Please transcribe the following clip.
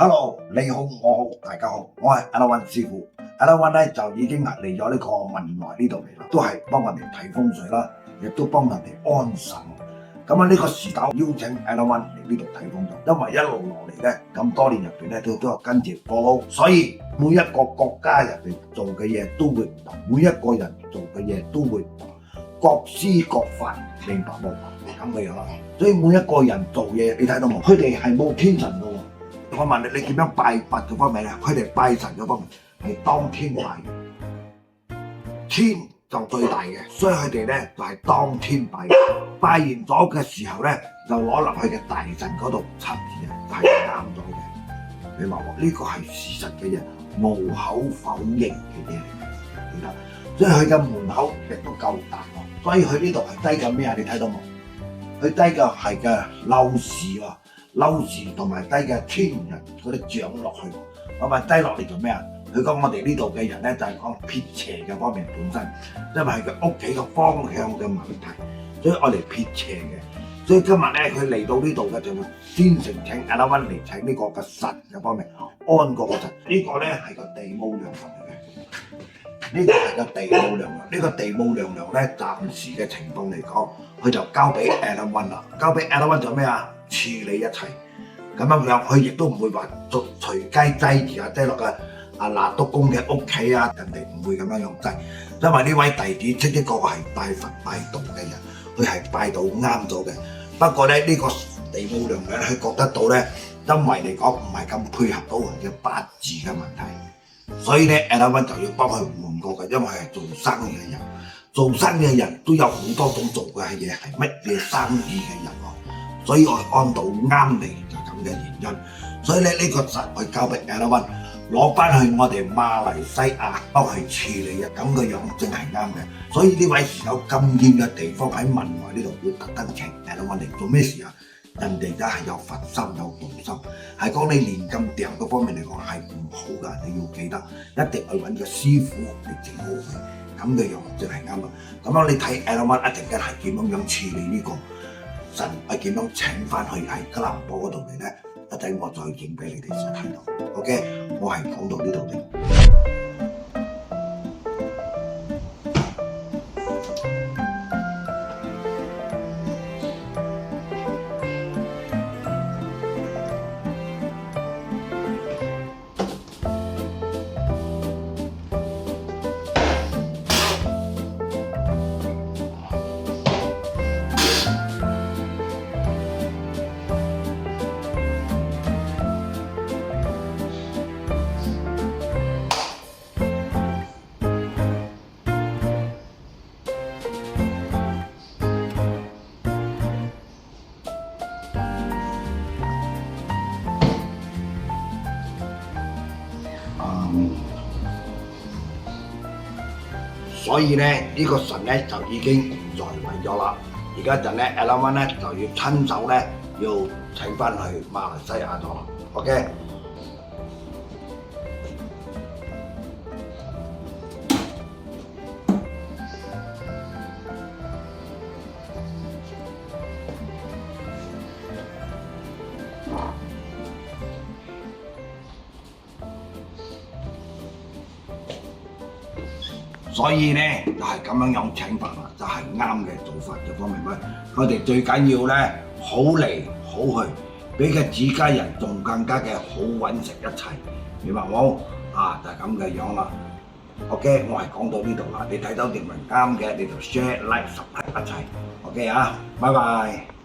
Hello，你好，我好，大家好，我係 Ella1 師傅。Ella1 咧就已經嚟咗呢個文萊呢度嚟啦，都係幫人哋睇風水啦，亦都幫人哋安神。咁啊呢個時候邀請 Ella1 嚟呢度睇風水，因為一路落嚟咧咁多年入邊咧都有跟住 follow，所以每一個國家入邊做嘅嘢都會唔同，每一個人做嘅嘢都會唔同，各施各法，明白冇？咁嘅樣啦。所以每一個人做嘢，你睇到冇？佢哋係冇天神嘅喎。我問你，你點樣拜佛嘅方面咧？佢哋拜神嘅方面係當天拜嘅，天就最大嘅，所以佢哋咧就係當天拜。拜完咗嘅時候咧，就攞落去嘅大神嗰度插字啊，係啱咗嘅。你話喎，呢個係事實嘅嘢，無口否認嘅嘢嚟嘅，記得。所以佢嘅門口亦都夠大喎，所以佢呢度係低緊咩啊？你睇到冇？佢低嘅係嘅漏士喎。嬲字同埋低嘅天人嗰啲長落去，咁咪低落嚟做咩啊？佢講我哋呢度嘅人咧就係講撇邪嘅方面本身，因為係佢屋企嘅方向嘅問題，所以我哋撇邪嘅。所以今日咧佢嚟到呢度嘅就會先請 Ella1 嚟請呢個嘅神嘅方面安嗰個神，呢個咧係個地母娘娘嚟嘅，呢個係個地母娘娘，呢個地母娘娘咧暫時嘅情況嚟講，佢就交俾 Ella1 啦，交俾 Ella1 做咩啊？處理一切咁樣樣，佢亦都唔會話隨機擠住擠落嘅拿督公嘅屋企啊，人哋唔會咁樣樣擠，因為呢位弟子的確係拜佛拜道嘅人，佢係拜到啱咗嘅。不過咧呢個地母娘娘佢覺得到咧，因為嚟講唔係咁配合到佢嘅八字嘅問題，所以咧 Ella1 就要幫佢換過嘅，因為係做生意嘅人，做生意嘅人都有好多種做嘅嘢，係乜嘢生意嘅人。所以我安到啱你就咁嘅原因，所以咧呢個神去交俾 Ella1 攞翻去我哋馬來西亞幫佢處理啊，咁嘅樣正係啱嘅。所以呢位時有咁遠嘅地方喺文萊呢度要特登請 Ella1 嚟做咩事啊？人哋而家係有佛心有道心，係講你連咁掉嗰方面嚟講係唔好噶，你要記得一定去揾個師傅嚟整好佢，咁嘅樣正係啱啊。咁樣你睇 Ella1 一定係點樣處理呢個神係點樣請翻去喺吉隆坡嗰度嚟咧？一陣我再影俾你哋先睇到。OK， 我係講到呢度嘅。所以咧呢個神咧就已經唔在位咗啦。而家就咧 Ella1 咧就要親手咧要請翻去馬來西亞咗。OK。所以咧就係咁樣樣請法啦，就係啱嘅做法嘅方面。佢哋最緊要咧好嚟好去，比嘅自家人仲更加嘅好揾食一齊，明白冇？啊就係咁嘅樣啦。OK， 我係講到呢度啦，你睇到條文啱嘅，你就 share、like、subscribe 一齊。OK 啊，拜拜。